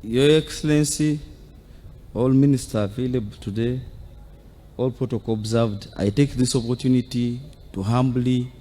Your Excellency, all ministers available today, all protocol observed, I take this opportunity to humbly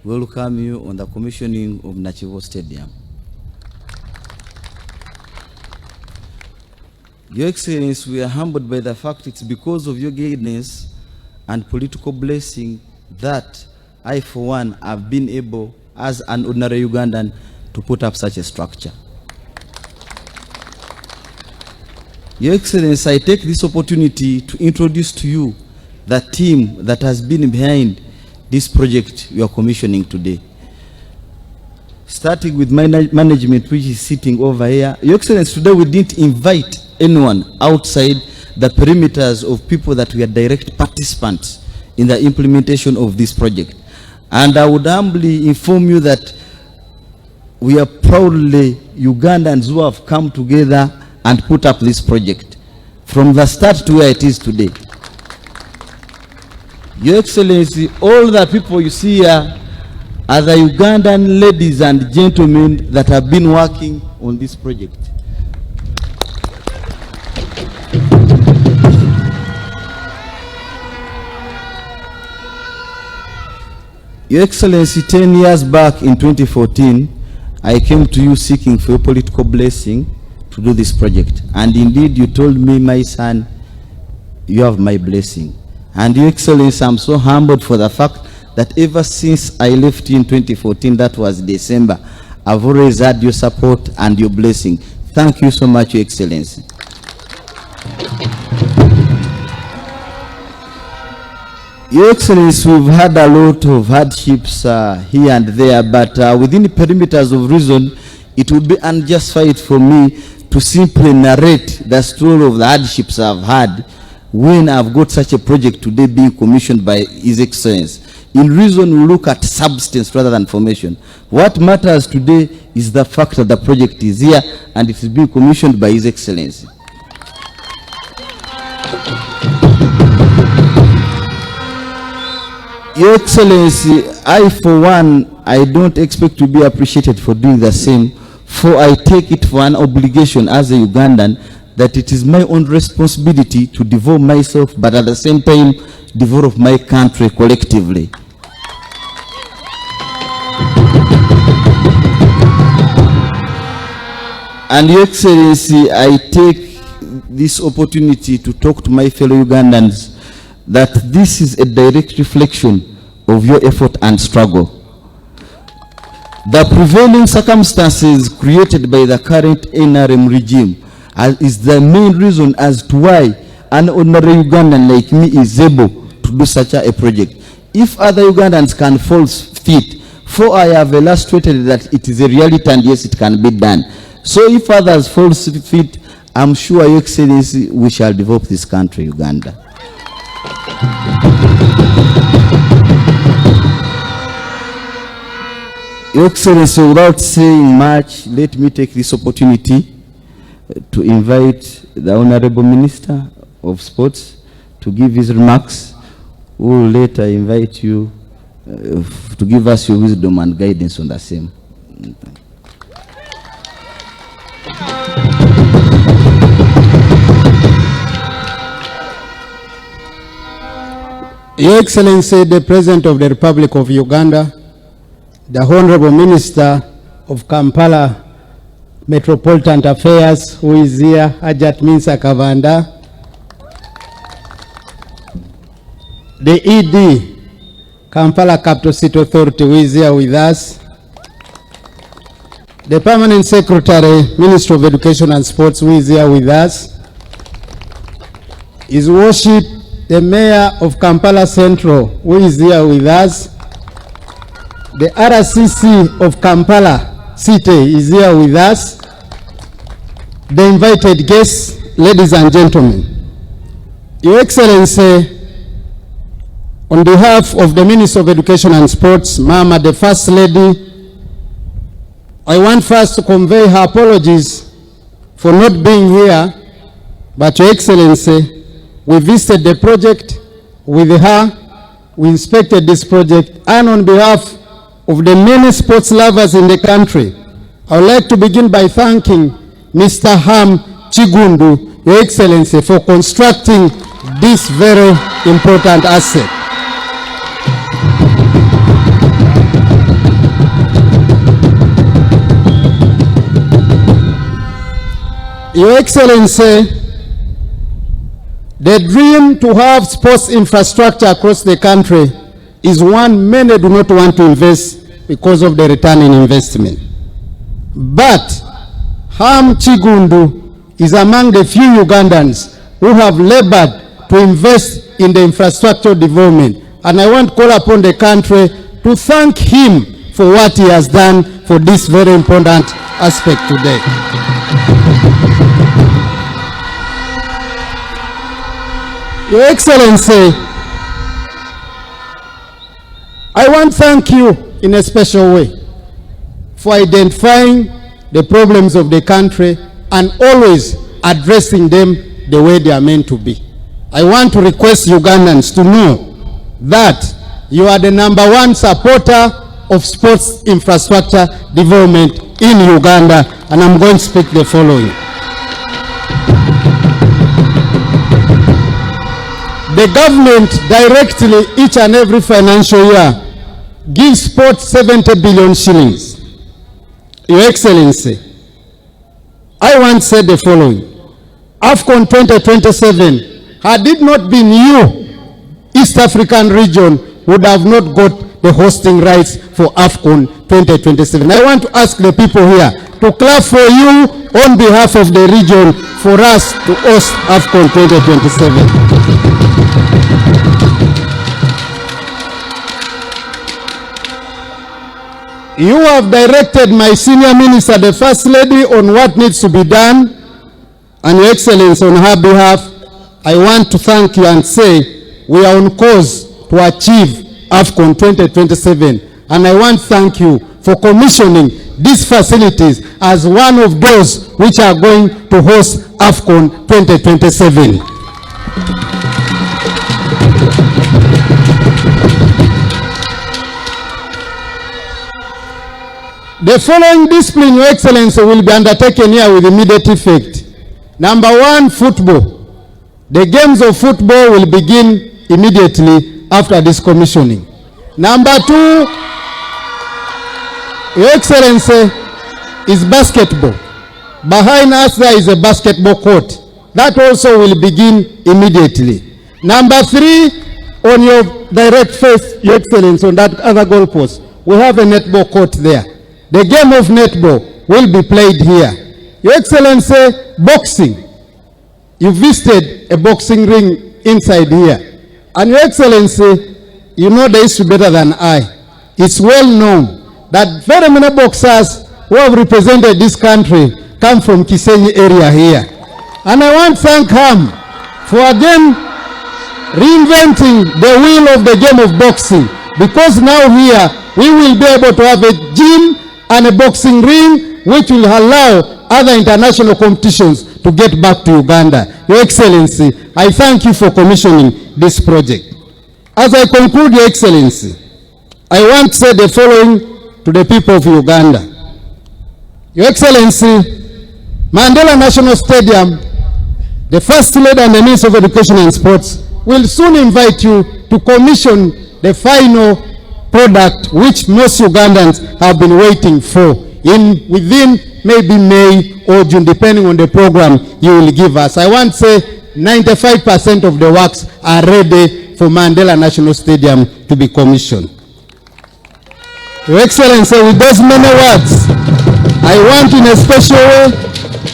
welcome you on the commissioning of Nakivubo Stadium. Your Excellency, we are humbled by the fact it's because of your guidance and political blessing that I, for one, have been able, as an ordinary Ugandan, to put up such a structure. Your Excellency, I take this opportunity to introduce to you the team that has been behind this project you are commissioning today. Starting with management, which is sitting over here. Your Excellency, today we didn't invite anyone outside the perimeters of people that were direct participants in the implementation of this project. And I would humbly inform you that we are proudly Ugandans who have come together and put up this project from the start to where it is today. Your Excellency, all the people you see here are the Ugandan ladies and gentlemen that have been working on this project. Your Excellency, 10 years back in 2014, I came to you seeking for your political blessing to do this project. And indeed, you told me, my son, you have my blessing. And Your Excellency, I'm so humbled for the fact that ever since I left you in 2014, that was December, I've always had your support and your blessing. Thank you so much, Your Excellency. Your Excellency, we've had a lot of hardships here and there, but within the perimeters of reason, it would be unjustified for me to simply narrate the story of the hardships I've had when I've got such a project today being commissioned by His Excellency. In reason, we look at substance rather than formation. What matters today is the fact that the project is here and it is being commissioned by His Excellency. Your Excellency, I for one, I don't expect to be appreciated for doing the same, for I take it for an obligation as a Ugandan that it is my own responsibility to devote myself, but at the same time, develop my country collectively. And Your Excellency, I take this opportunity to talk to my fellow Ugandans that this is a direct reflection of your effort and struggle. The prevailing circumstances created by the current NRM regime is the main reason as to why an ordinary Ugandan like me is able to do such a project. If other Ugandans can fall fit, for I have illustrated that it is a reality and yes, it can be done. So if others fall fit, I'm sure, Your Excellency, we shall develop this country, Uganda. Your Excellency, without saying much, let me take this opportunity to invite the Honorable Minister of Sports to give his remarks. We will later invite you to give us your wisdom and guidance on the same. Your Excellency, the President of the Republic of Uganda, the Honorable Minister of Kampala Metropolitan Affairs, who is here, Ajat Minsa Kavanda, the ED, Kampala Capital City Authority, who is here with us, the Permanent Secretary, Minister of Education and Sports, who is here with us, His Worship, the Mayor of Kampala Central, who is here with us, the RCC of Kampala City is here with us, the invited guests, ladies and gentlemen. Your Excellency, on behalf of the Minister of Education and Sports, Mama, the First Lady, I want first to convey her apologies for not being here, but Your Excellency, we visited the project with her, we inspected this project, and on behalf of the many sports lovers in the country, I would like to begin by thanking Mr. Ham Chigundu, Your Excellency, for constructing this very important asset. Your Excellency, the dream to have sports infrastructure across the country is one many do not want to invest because of the return in investment. But Ham Chigundu is among the few Ugandans who have labored to invest in the infrastructure development. And I want to call upon the country to thank him for what he has done for this very important aspect today. Your Excellency, I want to thank you in a special way for identifying the problems of the country and always addressing them the way they are meant to be. I want to request Ugandans to know that you are the #1 supporter of sports infrastructure development in Uganda, and I'm going to speak the following. The government directly each and every financial year gives sport 70 billion shillings. Your Excellency, I want to say the following. AFCON 2027, had it not been you, East African region would have not got the hosting rights for AFCON 2027. I want to ask the people here to clap for you on behalf of the region for us to host AFCON 2027. You have directed my senior minister, the First Lady, on what needs to be done. And Your Excellency, on her behalf, I want to thank you and say we are on course to achieve AFCON 2027. And I want to thank you for commissioning these facilities as one of those which are going to host AFCON 2027. The following discipline, Your Excellency, will be undertaken here with immediate effect. #1, football. The games of football will begin immediately after this commissioning. #2, Your Excellency, is basketball. Behind us there is a basketball court. That also will begin immediately. #3, on your direct face, Your Excellency, on that other goalpost, we have a netball court there. The game of netball will be played here. Your Excellency, boxing. You visited a boxing ring inside here. And Your Excellency, you know the history better than I. It's well known that very many boxers who have represented this country come from Kisenyi area here. And I want to thank him for again reinventing the wheel of the game of boxing. Because now here we will be able to have a gym and a boxing ring which will allow other international competitions to get back to Uganda. Your Excellency, I thank you for commissioning this project. As I conclude, Your Excellency, I want to say the following to the people of Uganda. Your Excellency, Mandela National Stadium, the First Lady and the Minister of Education and Sports will soon invite you to commission the final product which most Ugandans have been waiting for within maybe May or June, depending on the program you will give us. I want to say 95% of the works are ready for Mandela National Stadium to be commissioned. Your Excellency, with those many words, I want in a special way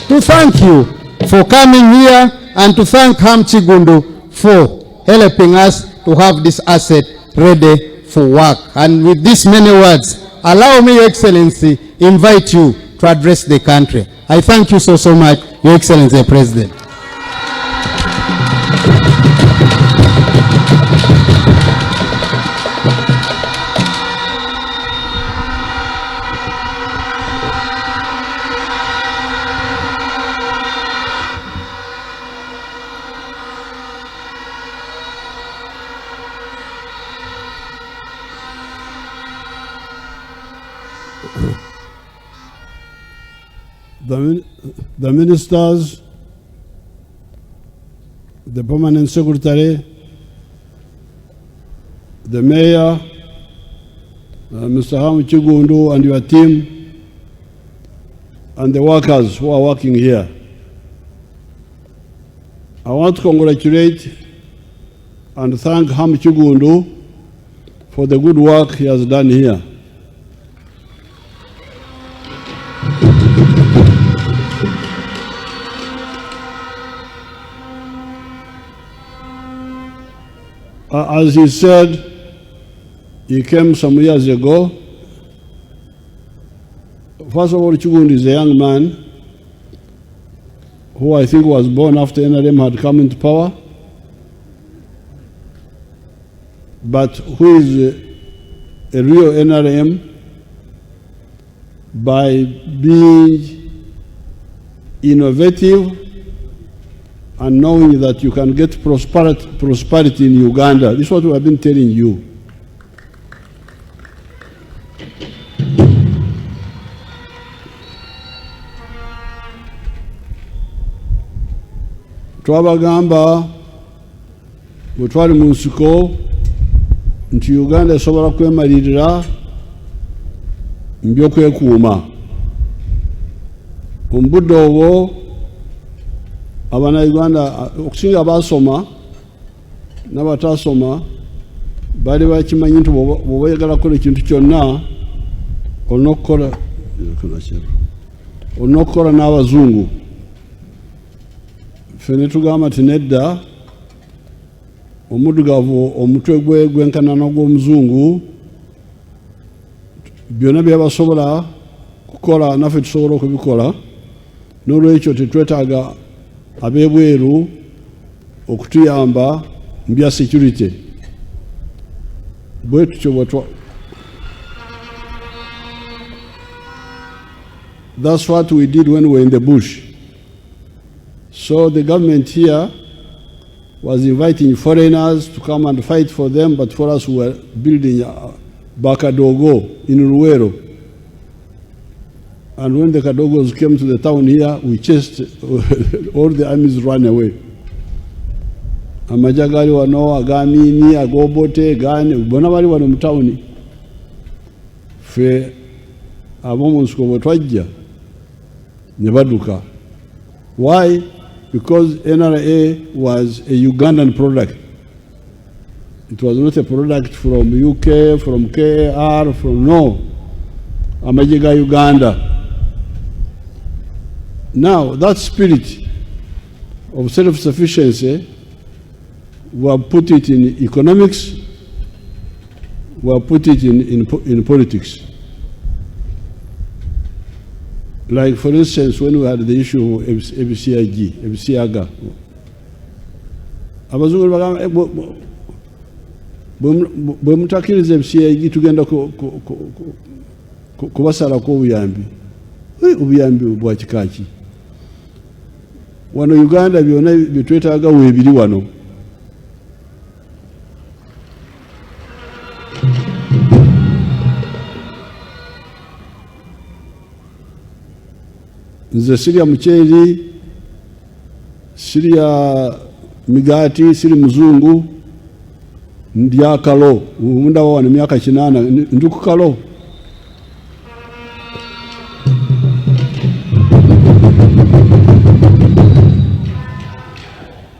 to thank you for coming here and to thank Ham Chigundu for helping us to have this asset ready for work. And with these many words, allow me, Your Excellency, invite you to address the country. I thank you so much, Your Excellency, President. the ministers, the permanent secretary, the mayor, Mr. Ham Chigundu and your team, and the workers who are working here. I want to congratulate and thank Ham Chigundu for the good work he has done here. As he said, he came some years ago. First of all, Chigundu is a young man who I think was born after NRM had come into power, but who is a real NRM by being innovative and knowing that you can get prosperity in Uganda. This is what we have been telling you. Twabagamba bwe twali mu nsiko nti Uganda esobola kwemalirira mu by'okwekuuma. Mu budde obwo Abannayuganda okusinga abasoma n'abatasoma bali bakimanyi nti bw'oba oyagala kukola ekintu kyonna olina okukola n'abazungu. Ffe ne tugamba nti nedda, omuddugavu omutwe gwe gwenkana n'ogw'omuzungu, byonna byabasobola kukola naffe tusobola okubikola, n'olwekyo tetwetaaga ab'ebweru okutuyamba mu bya security. Bwe tutyo bwe that's what we did when we were in the bush. So the government here was inviting foreigners to come and fight for them, but for us we were building Bakadogo in Luwero. And when the Kadogos came to the town here, we chased all the armies ran away. Amajagali wano, Agamini, Agobote, Gani, bonabali wano mutawuni. Fe abomunsko botwajja nebaduka. Why? Because NRA was a Ugandan product. It was not a product from UK, from KAR, from no. Amajaga Uganda. Now, that spirit of self-sufficiency, we have put it in economics, we have put it in politics. Like, for instance, when we had the issue of Ebisiaga, abazungu bagamba bwe mutakiriza Ebisiaga tugenda kubasalako obuyambi. Obuyambi bwa kika ki? Wano Uganda byonna bye twetaaga weebiri wano. Nze sirya muceeri, sirya migati, siri muzungu, ndya kalo. Mundawo wano myaka 8 ndi ku kalo.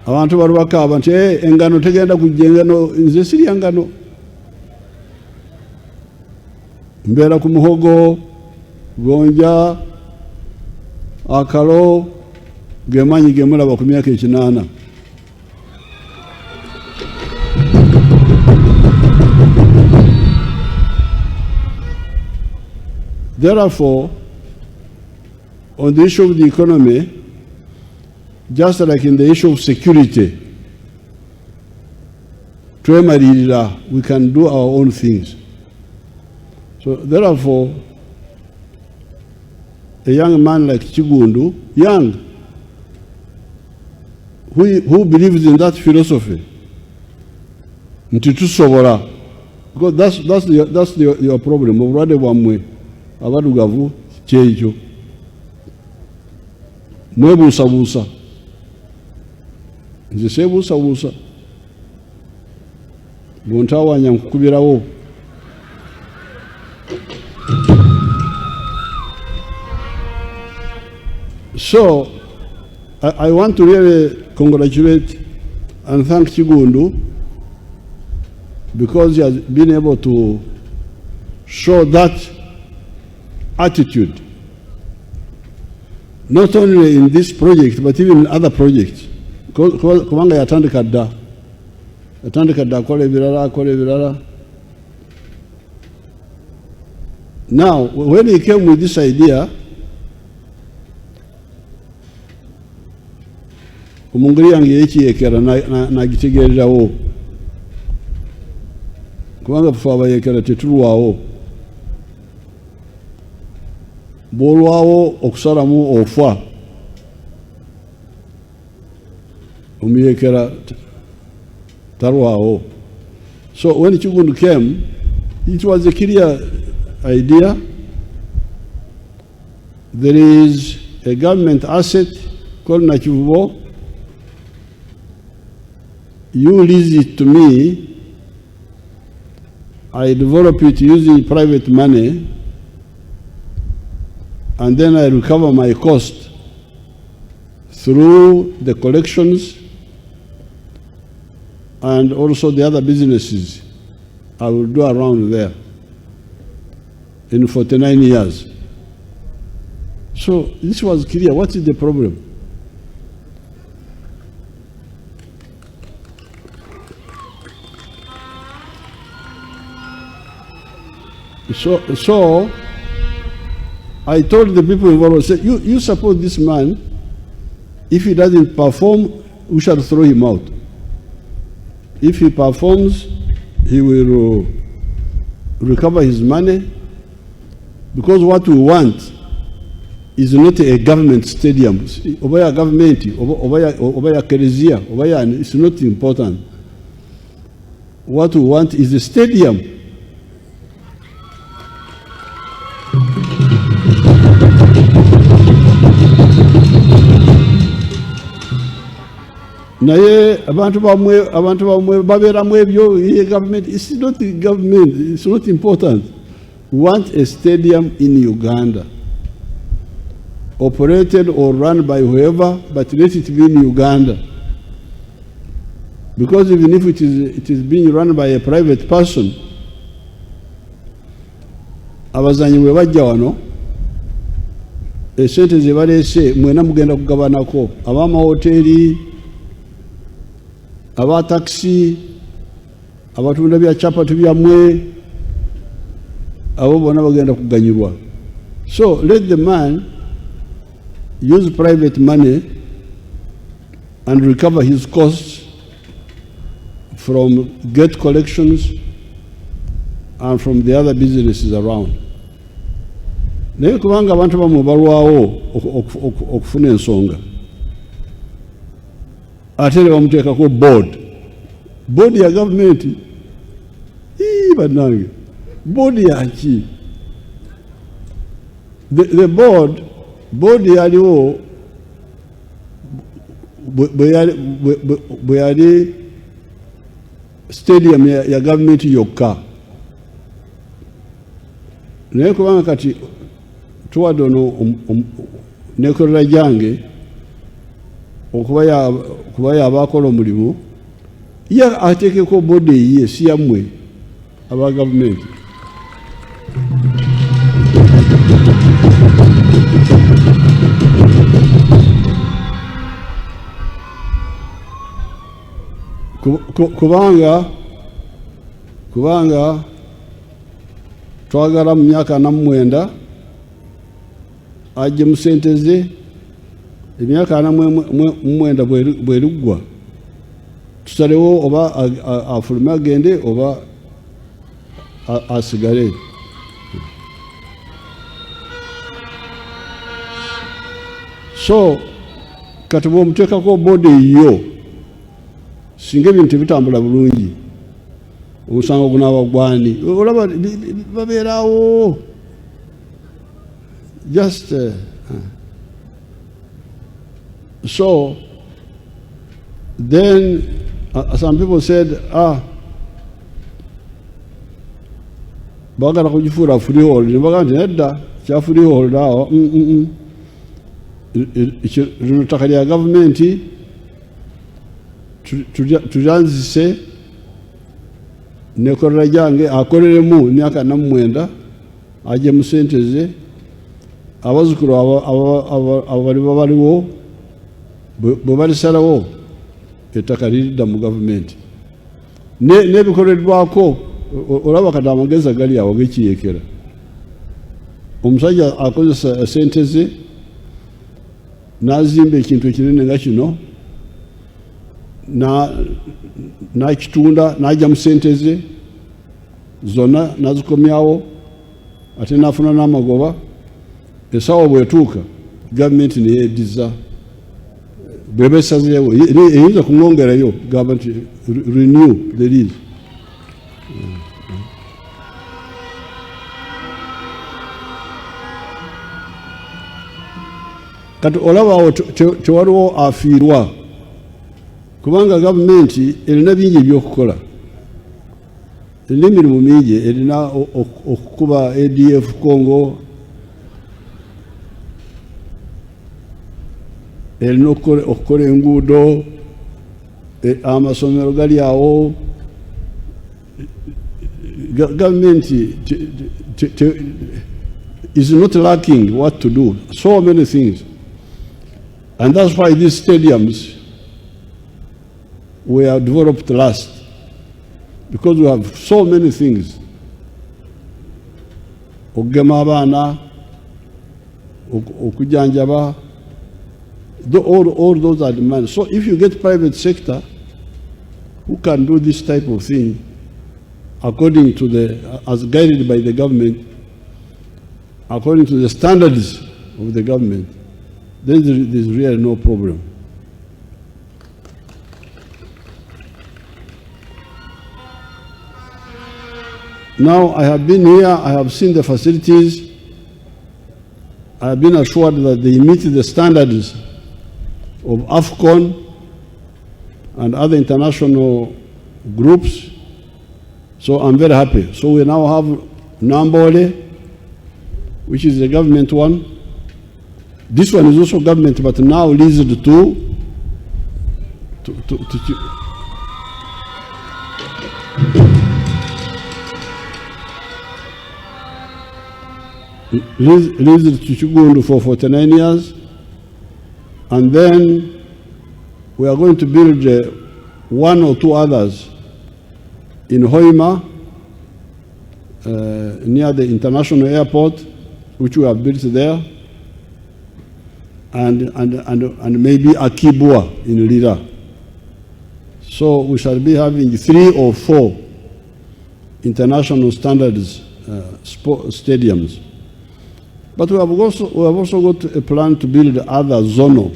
Abantu bali bakaba nti engano tegenda kujja, engano nze sirya ngano. Mbeera ku muhogo, gonja, akalo, gemanyi gemulaba ku myaka 8. Therefore, on the issue of the economy, just like in the issue of security, we can do our own things. So therefore, a young man like Chigundu, young, who believes in that philosophy, because that's your problem. Abadugavu chejo. mwebuusabuusa. Nze seebuusabuusa. Bw'ontawaanya nkukubirawo. So, I want to really congratulate and thank Kigundu because he has been able to show that attitude, not only in this project, but even in other projects. Kubanga yatandika dda akola ebirala. Now, when he came with this idea, omungeri yange yekiyeekera n'agitegeererawo kubanga ffe abayeekera tetulwawo. Bw'olwawo okusalamu ofa, omuyeekera talwawo. So when Kigundu came, it was a clear idea. There is a government asset called Nakivubo. You lease it to me, I develop it using private money, and then I recover my cost through the collections and also the other businesses I will do around there in 49 years. So this was clear. What is the problem? So I told the people involved, I said, you support this man. If he doesn't perform, we shall throw him out. If he performs, he will recover his money, because what we want is not a government stadium. Obaya government, obaya keresia, it's not important. What we want is a stadium. Naye abantu bamwe baberamu ebyo government. It's not the government, it's not important. We want a stadium in Uganda, operated or run by whoever, but let it be in Uganda. Because even if it is being run by a private person, abazanyi bwe bajja wano, esente ze baleese mwena mugenda kugabanako, ab'amahoteri, aba taxi, abatunda bya chapati byammwe, abo bonna bagenda kuganyirwa. So let the man use private money and recover his costs from gate collections and from the other businesses around. Naye kubanga abantu bamwe balwawo okufuna ensonga, ate ne bamuteekako board ya gavumenti. Bannange, board yaki? The board yaliwo bwe yali stadium ya gavumenti yokka. Naye kubanga kati tuwadde ono nekolera gyange okuba yabaakola omulimu, ye ateekeko bodi eyiye, si yammwe aba gavumenti. kubanga twagala mu myaka 49 ajje mu ssente ze, emyaka 49 bweriggwa tusalewo oba afulume agende oba asigale. So kati bw'omuteekako bodi eyo, singa ebintu tebitambula bulungi, omusango gunaaba gwani? Olaba babeerawo just So then some people said, bagala kujifura freehold. Nibaga nti nedda kya freehold awo. Lino ttaka lya gavumenti tulyanzise nekolera jange akoleremu emyaka 9 aje mu ssente ze abazzukulu abali baliwo bwe balisalawo ettaka liridda mu gavumenti n'ebikolerwako. Olaba kati amagezi agali awo gekiyekera. Omusajja akozesa ssente ze n'azimba ekintu ekinene nga kino n'akitunda n'ajja mu ssente ze zonna n'azikomyawo ate n'afuna n'amagoba. Essaawa bw'etuuka gavumenti neyeeddiza bw'eba esazeewo eyinza kumwongerayo gamba nti renew the lease. Kati olaba awo tewaliwo afiirwa kubanga gavumenti erina bingi ebyokukola. Erina emirimu mingi, erina okukuba ADF Congo, erina okukola enguudo, amasomero gali awo. Gavumenti is not lacking what to do. So many things. And that's why these stadiums were developed last, because we have so many things. Okugema abaana, okujanjaba, all those are demands. So if you get private sector who can do this type of thing according to as guided by the government, according to the standards of the government, then there's really no problem. Now I have been here, I have seen the facilities, I have been assured that they meet the standards of AFCON and other international groups, so I'm very happy. So we now have Nambole, which is the government one. This one is also government, but now leased to Chigundu for 49 years. And then we are going to build 1 or 2 others in Hoima, near the international airport, which we have built there, and maybe Akibua in Lira. So we shall be having 3 or 4 international standards stadiums. But we have also got a plan to build other zono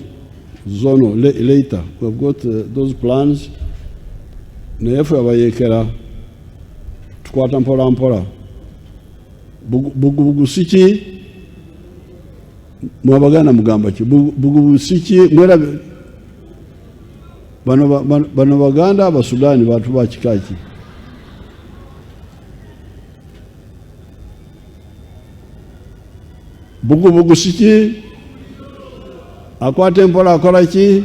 later. We have got those plans. Neyefu abayekera tukwata mpola mpola. Bugubusiki mwabagana mugamba ki bugubusiki mwera bano baganda abasudani batu bakikaki. Bugubusiki akwate mpola akola ki.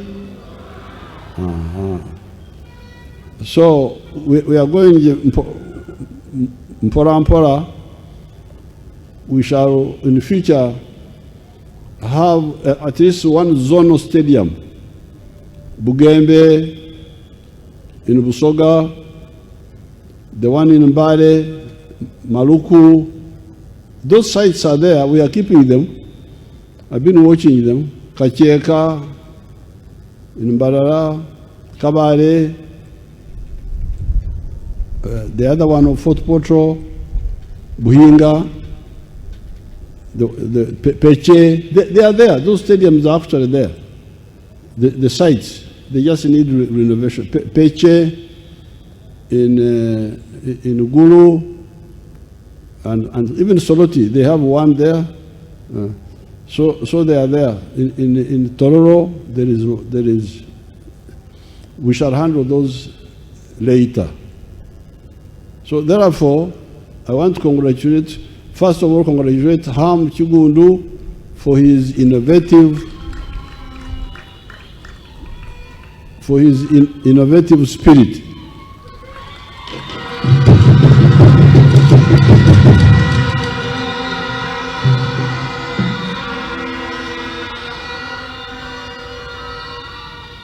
So we are going mpola mpola. We shall in the future have at least 1 zonal stadium. Bugembe, in Busoga, the one in Mbale, Maluku. Those sites are there. We are keeping them. I've been watching them. Kachieka, in Mbarara, Kabale, the other one of Fort Potro, Buhinga, the Peche, they are there. Those stadiums are actually there. The sites, they just need renovation. Peche, in Gulu, and even Soloti, they have one there. So they are there. In Tororo, there is, we shall handle those later. So therefore, I want to congratulate, first of all, congratulate Ham Chigundu for his innovative spirit.